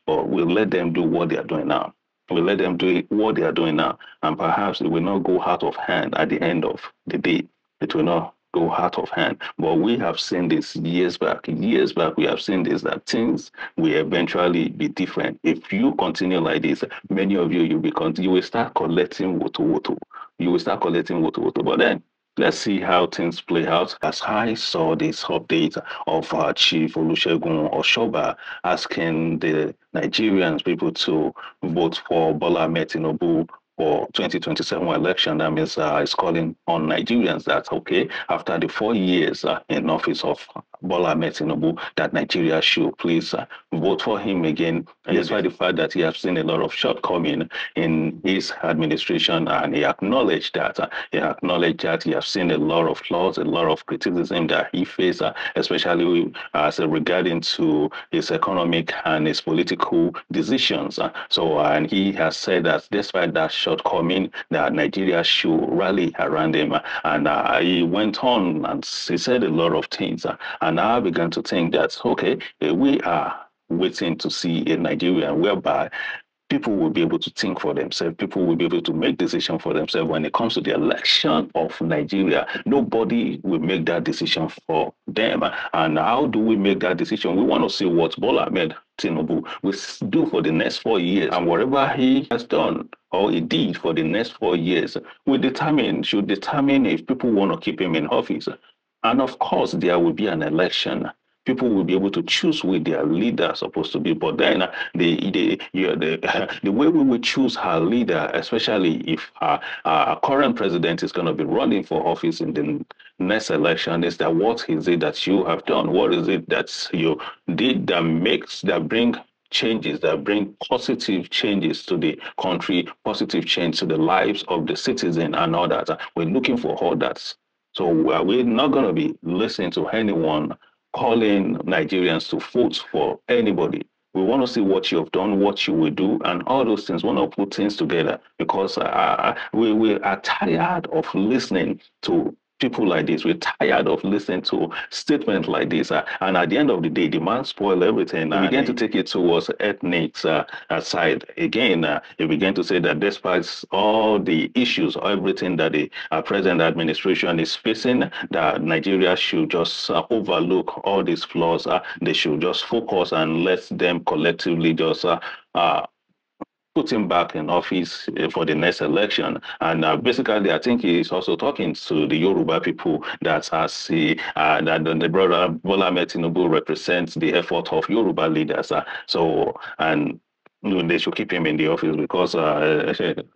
but we'll let them do what they are doing now. We'll let them do what they are doing now, and perhaps it will not go out of hand at the end of the day. It will not go out of hand. But we have seen this years back. Years back, we have seen this that things will eventually be different. If you continue like this, many of you you will start collecting woto woto. You will start collecting woto woto. But then let's see how things play out. As I saw this update of Chief Olusegun Osoba asking the Nigerians people to vote for Bola Ahmed Tinubu for 2027 election. That means it's calling on Nigerians that, okay, after the 4 years in office of Bola Ahmed Tinubu, that Nigeria should please vote for him again, despite the fact that he has seen a lot of shortcoming in his administration, and he acknowledged that he has seen a lot of flaws, a lot of criticism that he faced, especially regarding to his economic and his political decisions. And he has said that despite that shortcoming, that Nigeria should rally around him. And he went on and he said a lot of things. And I began to think that, okay, we are waiting to see a Nigeria whereby people will be able to think for themselves. People will be able to make decisions for themselves when it comes to the election of Nigeria. Nobody will make that decision for them. And how do we make that decision? We want to see what Bola Ahmed Tinubu will do for the next 4 years. And whatever he has done or he did for the next 4 years should determine if people want to keep him in office. And of course, there will be an election. People will be able to choose who their leader is supposed to be. But then the way we will choose our leader, especially if our current president is going to be running for office in the next election, is that what is it that you have done? What is it that you did that bring changes, that bring positive changes to the country, positive change to the lives of the citizen and all that. We're looking for all that. So we're not going to be listening to anyone calling Nigerians to vote for anybody. We want to see what you have done, what you will do, and all those things. We want to put things together because we are tired of listening to people like this. We're tired of listening to statements like this. And at the end of the day, the man spoil everything. We begin to take it towards ethnic side. Again, you begin to say that despite all the issues, everything that the present administration is facing, that Nigeria should just overlook all these flaws. They should just focus and let them collectively just put him back in office for the next election. And basically, I think he's also talking to the Yoruba people that as that the brother Bola Ahmed Tinubu represents the effort of Yoruba leaders. And they should keep him in the office because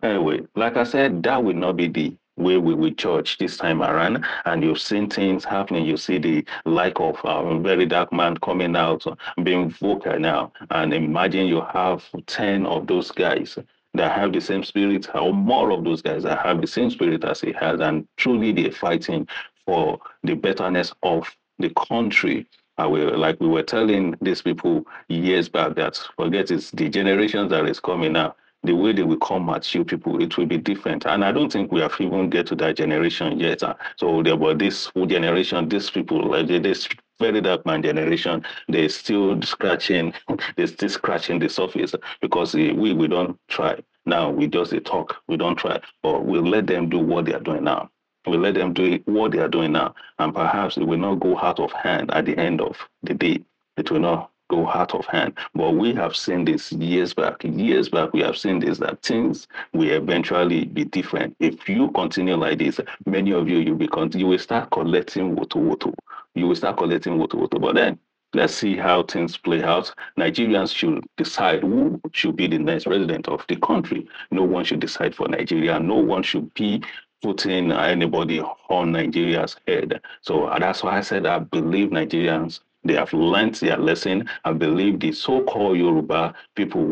anyway, like I said, that will not be the way we will judge this time around. And you've seen things happening. You see the like of a very dark man coming out, being vocal now. And imagine you have 10 of those guys that have the same spirit, or more of those guys that have the same spirit as he has, and truly they're fighting for the betterness of the country. Like we were telling these people years back that forget it's the generations that is coming now, the way they will come at you people, it will be different. And I don't think we have even get to that generation yet. So there were this whole generation, these people, like this very dark man generation, they're still scratching, they're still scratching the surface because we don't try. Now we just talk, we don't try, but we'll let them do what they are doing now. We'll let them do what they are doing now. And perhaps it will not go out of hand at the end of the day. It will not go out of hand. But we have seen this years back. Years back, we have seen this that things will eventually be different. If you continue like this, many of you you will start collecting woto woto. You will start collecting woto woto. But then let's see how things play out. Nigerians should decide who should be the next president of the country. No one should decide for Nigeria. No one should be putting anybody on Nigeria's head. So that's why I said I believe Nigerians they have learned their lesson. I believe the so-called Yoruba people,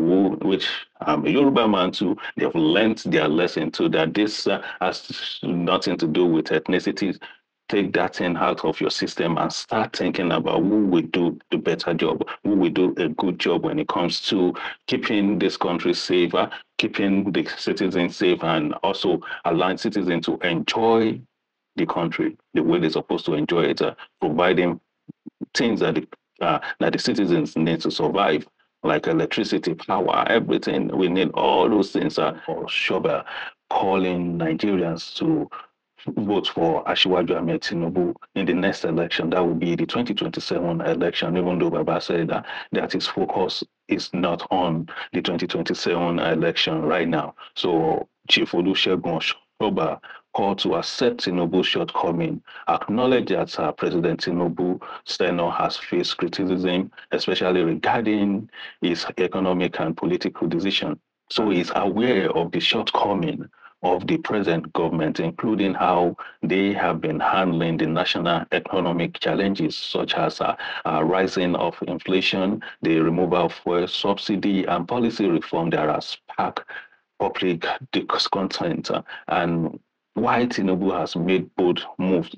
which I'm a Yoruba man too, they have learned their lesson too, that this has nothing to do with ethnicity. Take that thing out of your system and start thinking about who will do the better job, who will do a good job when it comes to keeping this country safer, keeping the citizens safe, and also allowing citizens to enjoy the country the way they're supposed to enjoy it, providing things that the citizens need to survive. like electricity, power, everything. We need all those things. Osoba calling Nigerians to vote for Asiwaju Ahmed Tinubu in the next election. That will be the 2027 election, even though Baba said that his focus is not on the 2027 election right now. So Chief Olusegun Osoba called to accept Tinubu's shortcoming, acknowledge that President Tinubu's tenure has faced criticism, especially regarding his economic and political decision. So he's aware of the shortcoming of the present government, including how they have been handling the national economic challenges, such as rising of inflation, the removal of fuel subsidy, and policy reform that has sparked public discontent. And why Tinubu has made bold moves,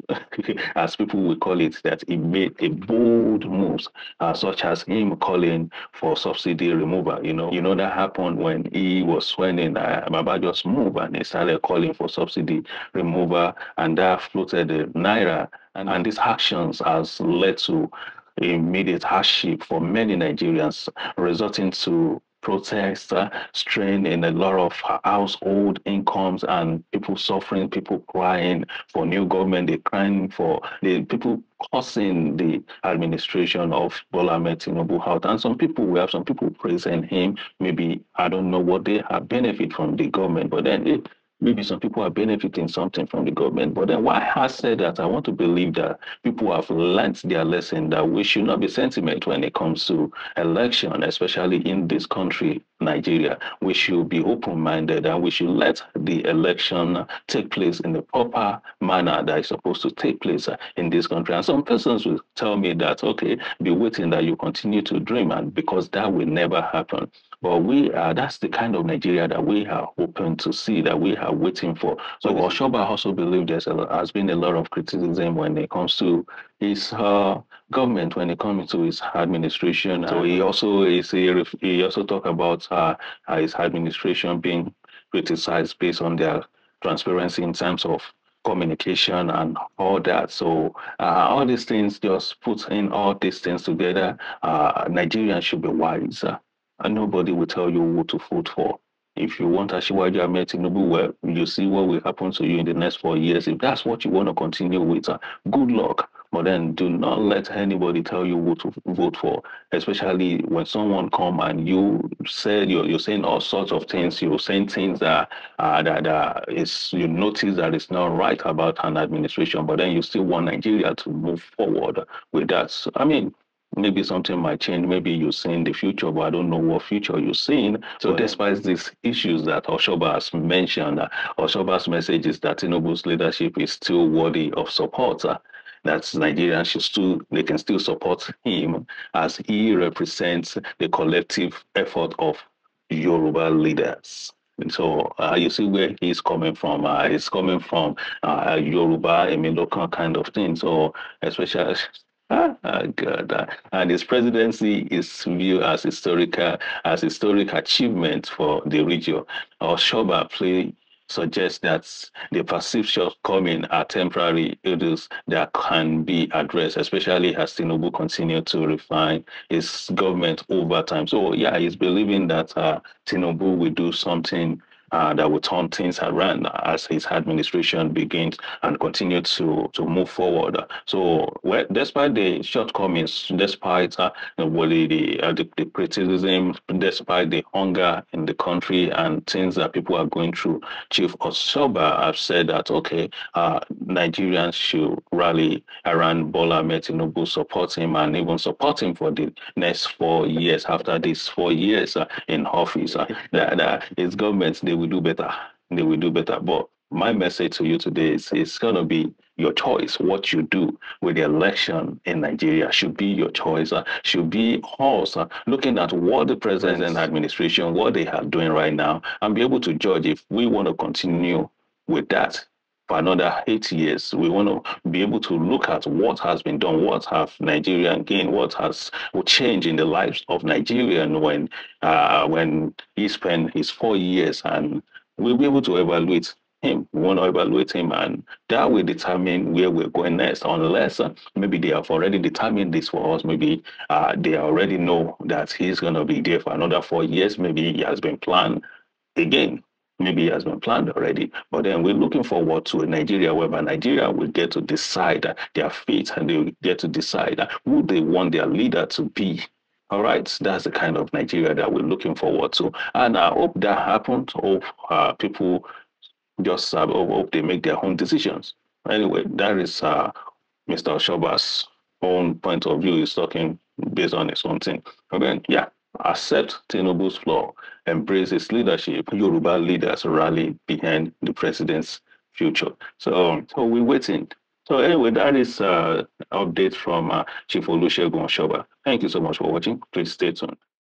as people will call it, that he made a bold moves, such as him calling for subsidy removal. That happened when he was swearing. Baba just moved and he started calling for subsidy removal, and that floated the naira. And these actions has led to immediate hardship for many Nigerians, resulting to protests, strain in a lot of household incomes, and people suffering, people crying for new government. They're crying for the people causing the administration of Bola Ahmed Tinubu out. And we have some people praising him. Maybe I don't know what they have benefit from the government, but then maybe some people are benefiting something from the government. But then why I said that, I want to believe that people have learned their lesson that we should not be sentiment when it comes to election, especially in this country, Nigeria. We should be open-minded and we should let the election take place in the proper manner that is supposed to take place in this country. And some persons will tell me that, okay, be waiting that you continue to dream, and because that will never happen. But that's the kind of Nigeria that we are hoping to see, that we are waiting for. So Oshoba also believes has been a lot of criticism when it comes to his government, when it comes to his administration. So he also talked about his administration being criticized based on their transparency in terms of communication and all that. So all these things, just put in all these things together, Nigerians should be wise. And nobody will tell you who to vote for. If you want Asiwaju Ahmed Tinubu, well, you see what will happen to you in the next 4 years. If that's what you want to continue with, good luck. But then do not let anybody tell you who to vote for, especially when someone come and you said you're saying all sorts of things. You're saying things that is, you notice that it's not right about an administration, but then you still want Nigeria to move forward with that. So, I mean, maybe something might change. Maybe you see in the future, but I don't know what future you're seeing. So despite these issues that Oshoba has mentioned, Oshoba's message is that Tinubu's leadership is still worthy of support. That Nigerians they can still support him as he represents the collective effort of Yoruba leaders. And so you see where he's coming from. He's coming from Yoruba, a local kind of thing. So especially God. And his presidency is viewed as historic achievement for the region. Oshoba play suggests that the perceived shortcomings are temporary issues that can be addressed, especially as Tinubu continue to refine his government over time. So yeah, he's believing that Tinubu will do something that will turn things around as his administration begins and continue to move forward. So, well, despite the shortcomings, despite the criticism, despite the hunger in the country and things that people are going through, Chief Osoba have said that, okay, Nigerians should rally around Bola Ahmed Tinubu, support him, and even support him for the next 4 years. After these 4 years in office, that his government, they will do better. They will do better. But my message to you today is it's going to be your choice. What you do with the election in Nigeria should be your choice, should be us looking at what the president and administration, what they are doing right now, and be able to judge if we want to continue with that for another 8 years. We want to be able to look at what has been done, what have Nigerian gained, what has changed in the lives of Nigerian when he spent his 4 years, and we'll be able to evaluate him. We want to evaluate him, and that will determine where we're going next. Unless maybe they have already determined this for us. Maybe they already know that he's going to be there for another 4 years. Maybe he has been planned again. Maybe it has been planned already. But then we're looking forward to a Nigeria whereby Nigeria will get to decide their fate, and they will get to decide who they want their leader to be. All right, that's the kind of Nigeria that we're looking forward to. And I hope that happens. Hope people just hope they make their own decisions. Anyway, that is Mr. Osoba's own point of view. He's talking based on his own thing. Again, yeah, accept Tinubu's flaw, embrace his leadership. Yoruba leaders rally behind the president's future. So we're waiting. So anyway, that is update from Chief Olusegun Osoba. Thank you so much for watching. Please stay tuned.